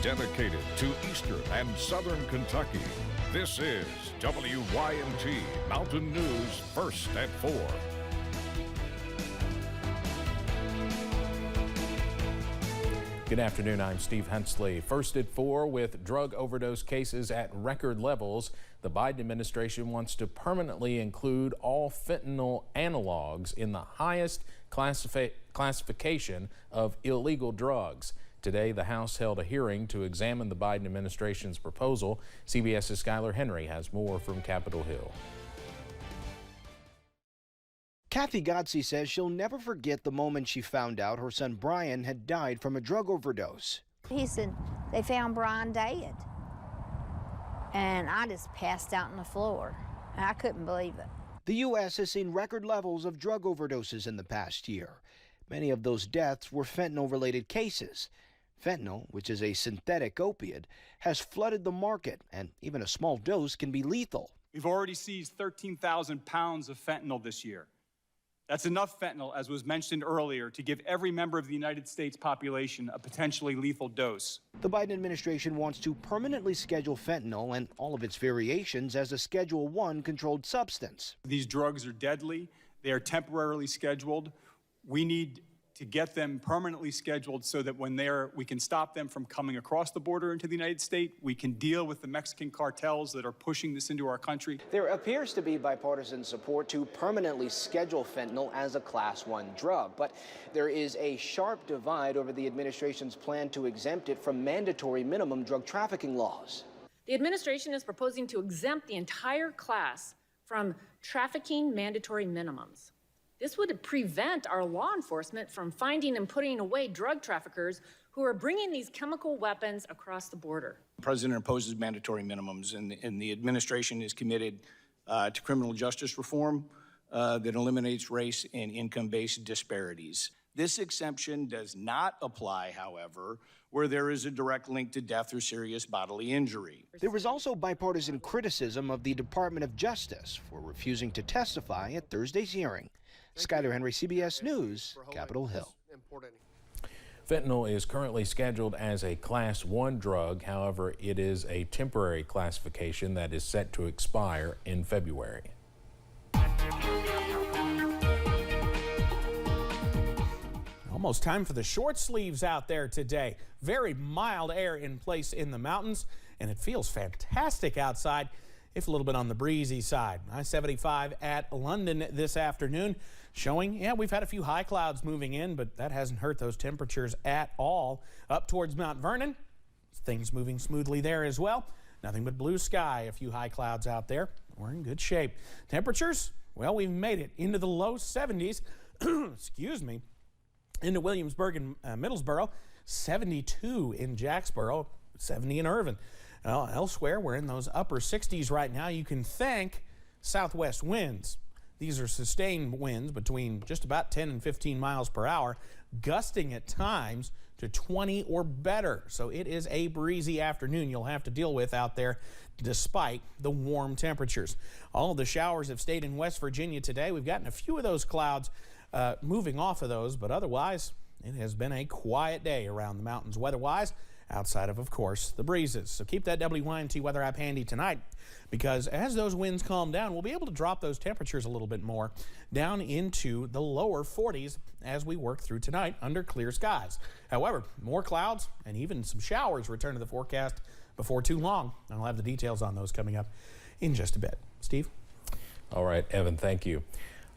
Dedicated to Eastern and Southern Kentucky, this is WYNT Mountain News First at 4. Good afternoon, I'm Steve Hensley. First at 4, with drug overdose cases at record levels, the Biden administration wants to permanently include all fentanyl analogs in the highest classification of illegal drugs. Today, the House held a hearing to examine the Biden administration's proposal. CBS's Skylar Henry has more from Capitol Hill. Kathy Godsey says she'll never forget the moment she found out her son Brian had died from a drug overdose. He said they found Brian dead, and I just passed out on the floor. I couldn't believe it. The U.S. has seen record levels of drug overdoses in the past year. Many of those deaths were fentanyl-related cases. Fentanyl, which is a synthetic opiate, has flooded the market, and even a small dose can be lethal. We've already seized 13,000 pounds of fentanyl this year. That's enough fentanyl, as was mentioned earlier, to give every member of the United States population a potentially lethal dose. The Biden administration wants to permanently schedule fentanyl and all of its variations as a Schedule I controlled substance. These drugs are deadly. They are temporarily scheduled. We need to get them permanently scheduled so that when we can stop them from coming across the border into the United States. We can deal with the Mexican cartels that are pushing this into our country. There appears to be bipartisan support to permanently schedule fentanyl as a Class I drug, but there is a sharp divide over the administration's plan to exempt it from mandatory minimum drug trafficking laws. The administration is proposing to exempt the entire class from trafficking mandatory minimums. This would prevent our law enforcement from finding and putting away drug traffickers who are bringing these chemical weapons across the border. The president opposes mandatory minimums, and the administration is committed to criminal justice reform that eliminates race and income-based disparities. This exemption does not apply, however, where there is a direct link to death or serious bodily injury. There was also bipartisan criticism of the Department of Justice for refusing to testify at Thursday's hearing. Skylar Henry, CBS News, Capitol Hill. Fentanyl is currently scheduled as a Class I drug. However, it is a temporary classification that is set to expire in February. Almost time for the short sleeves out there today. Very mild air in place in the mountains, and it feels fantastic outside, if a little bit on the breezy side. I-75 at London this afternoon showing, we've had a few high clouds moving in, but that hasn't hurt those temperatures at all. Up towards Mount Vernon, things moving smoothly there as well. Nothing but blue sky, a few high clouds out there. We're in good shape. Temperatures, well, we've made it into the low 70s. Excuse me. Into Williamsburg and Middlesboro, 72 in Jacksboro, 70 in Irvin. Elsewhere, we're in those upper 60s right now. You can thank southwest winds. These are sustained winds between just about 10 and 15 miles per hour, gusting at times to 20 or better. So it is a breezy afternoon you'll have to deal with out there despite the warm temperatures. All of the showers have stayed in West Virginia today. We've gotten a few of those clouds moving off of those, but otherwise it has been a quiet day around the mountains weather-wise, outside of course, the breezes. So keep that WYNT weather app handy tonight, because as those winds calm down, we'll be able to drop those temperatures a little bit more down into the lower 40s as we work through tonight under clear skies. However, more clouds and even some showers return to the forecast before too long. I'll have the details on those coming up in just a bit. Steve? All right, Evan, thank you.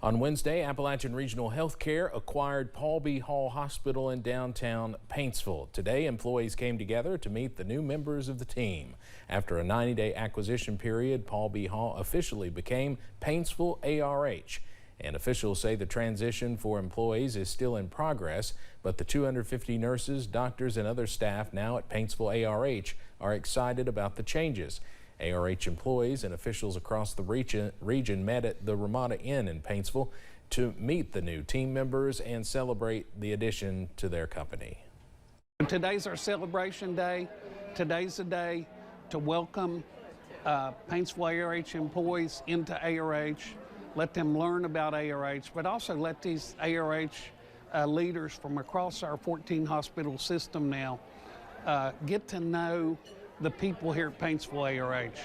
On Wednesday, Appalachian Regional Healthcare acquired Paul B. Hall Hospital in downtown Paintsville. Today, employees came together to meet the new members of the team. After a 90-day acquisition period, Paul B. Hall officially became Paintsville ARH. And officials say the transition for employees is still in progress, but the 250 nurses, doctors, and other staff now at Paintsville ARH are excited about the changes. ARH employees and officials across the region met at the Ramada Inn in Paintsville to meet the new team members and celebrate the addition to their company. Today's our celebration day. Today's the day to welcome Paintsville ARH employees into ARH, let them learn about ARH, but also let these ARH leaders from across our 14 hospital system now get to know the people here at Paintsville ARH.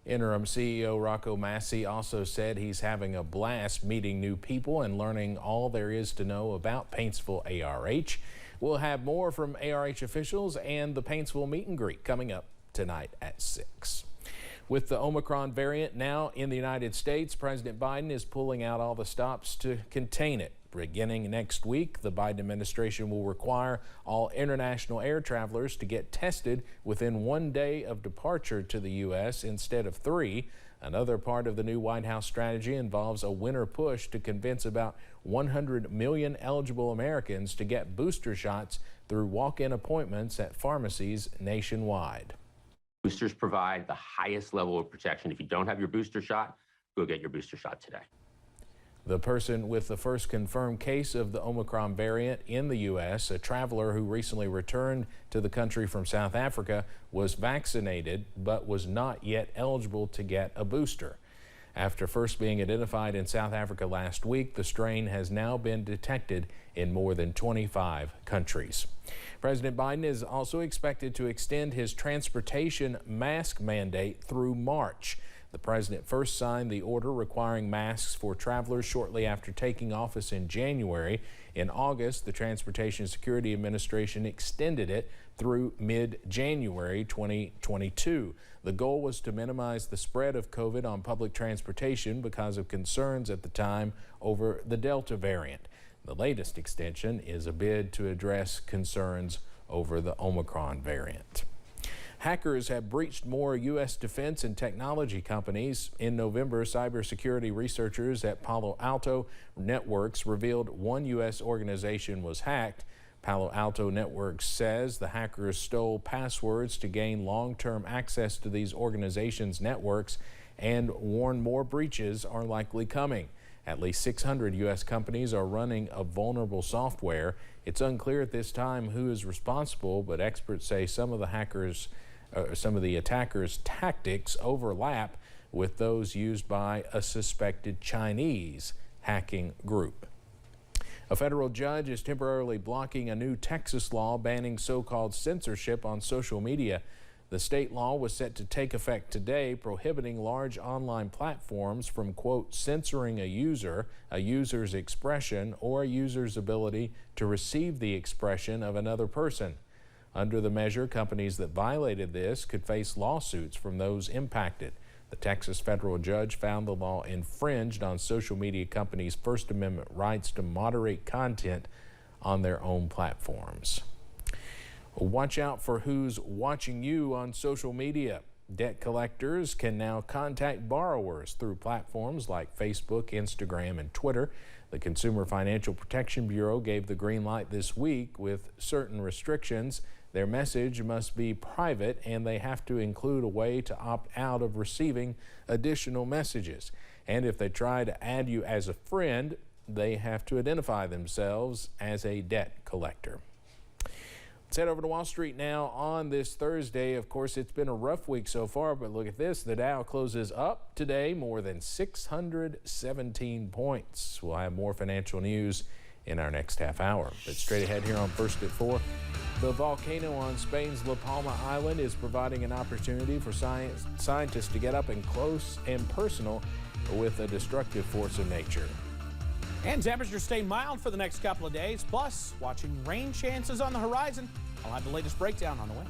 Interim CEO Rocco Massey also said he's having a blast meeting new people and learning all there is to know about Paintsville ARH. We'll have more from ARH officials and the Paintsville meet and greet coming up tonight at 6. With the Omicron variant now in the United States, President Biden is pulling out all the stops to contain it. Beginning next week, the Biden administration will require all international air travelers to get tested within 1 day of departure to the U.S. instead of 3. Another part of the new White House strategy involves a winter push to convince about 100 million eligible Americans to get booster shots through walk-in appointments at pharmacies nationwide. Boosters provide the highest level of protection. If you don't have your booster shot, go get your booster shot today. The person with the first confirmed case of the Omicron variant in the U.S., a traveler who recently returned to the country from South Africa, was vaccinated but was not yet eligible to get a booster. After first being identified in South Africa last week, the strain has now been detected in more than 25 countries. President Biden is also expected to extend his transportation mask mandate through March. The president first signed the order requiring masks for travelers shortly after taking office in January. In August, the Transportation Security Administration extended it through mid-January 2022. The goal was to minimize the spread of COVID on public transportation because of concerns at the time over the Delta variant. The latest extension is a bid to address concerns over the Omicron variant. Hackers have breached more U.S. defense and technology companies. In November, cybersecurity researchers at Palo Alto Networks revealed one U.S. organization was hacked. Palo Alto Networks says the hackers stole passwords to gain long-term access to these organizations' networks and warned more breaches are likely coming. At least 600 U.S. companies are running a vulnerable software. It's unclear at this time who is responsible, but experts say some of the attackers' tactics overlap with those used by a suspected Chinese hacking group. A federal judge is temporarily blocking a new Texas law banning so-called censorship on social media. The state law was set to take effect today, prohibiting large online platforms from, quote, censoring a user's expression, or a user's ability to receive the expression of another person. Under the measure, companies that violated this could face lawsuits from those impacted. The Texas federal judge found the law infringed on social media companies' First Amendment rights to moderate content on their own platforms. Watch out for who's watching you on social media. Debt collectors can now contact borrowers through platforms like Facebook, Instagram, and Twitter. The Consumer Financial Protection Bureau gave the green light this week with certain restrictions. Their message must be private, and they have to include a way to opt out of receiving additional messages. And if they try to add you as a friend, they have to identify themselves as a debt collector. Let's head over to Wall Street now on this Thursday. Of course, it's been a rough week so far, but look at this. The Dow closes up today more than 617 points. We'll have more financial news in our next half hour. But straight ahead here on First at 4, the volcano on Spain's La Palma Island is providing an opportunity for scientists to get up and close and personal with a destructive force of nature. And temperatures stay mild for the next couple of days. Plus, watching rain chances on the horizon. I'll have the latest breakdown on the way.